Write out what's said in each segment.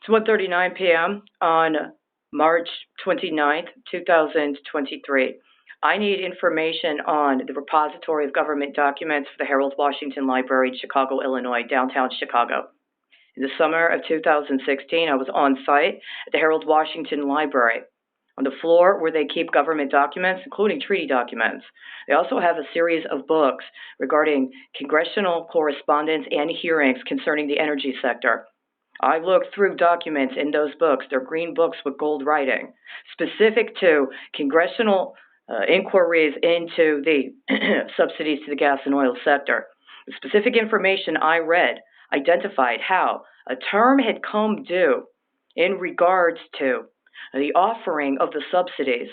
It's 1:39 p.m. on March 29th, 2023. I need information on the repository of government documents for the Harold Washington Library in Chicago, Illinois, downtown Chicago. In the summer of 2016, I was on site at the Harold Washington Library. On the floor where they keep government documents, including treaty documents. They also have a series of books regarding congressional correspondence and hearings concerning the energy sector. I looked through documents in those books. They're green books with gold writing, specific to congressional inquiries into the subsidies to the gas and oil sector. The specific information I read identified how a term had come due in regards to the offering of the subsidies.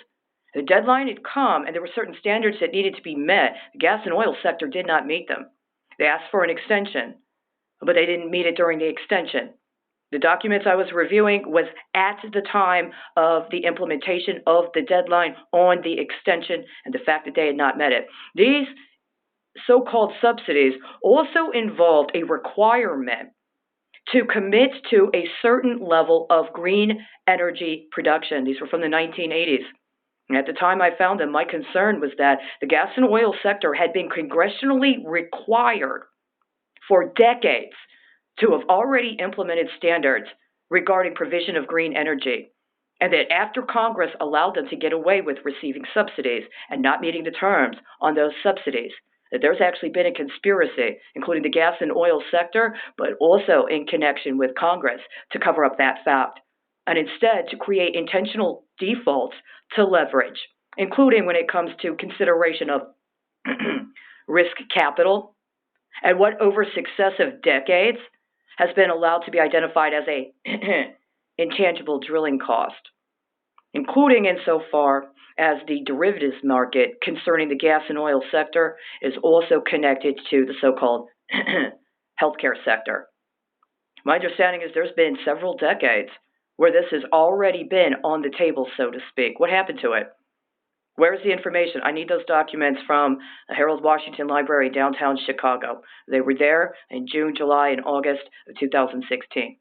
The deadline had come, and there were certain standards that needed to be met. The gas and oil sector did not meet them. They asked for an extension, but they didn't meet it during the extension. The documents I was reviewing was at the time of the implementation of the deadline on the extension and the fact that they had not met it. These so-called subsidies also involved a requirement to commit to a certain level of green energy production. These were from the 1980s. And at the time I found them, my concern was that the gas and oil sector had been congressionally required for decades to have already implemented standards regarding provision of green energy, and that after Congress allowed them to get away with receiving subsidies and not meeting the terms on those subsidies, that there's actually been a conspiracy, including the gas and oil sector, but also in connection with Congress, to cover up that fact, and instead to create intentional defaults to leverage, including when it comes to consideration of risk capital, and what over successive decades has been allowed to be identified as a intangible drilling cost, including insofar as the derivatives market concerning the gas and oil sector is also connected to the so-called healthcare sector. My understanding is there's been several decades where this has already been on the table, so to speak. What happened to it? Where's the information? I need those documents from the Harold Washington Library, downtown Chicago. They were there in June, July, and August of 2016.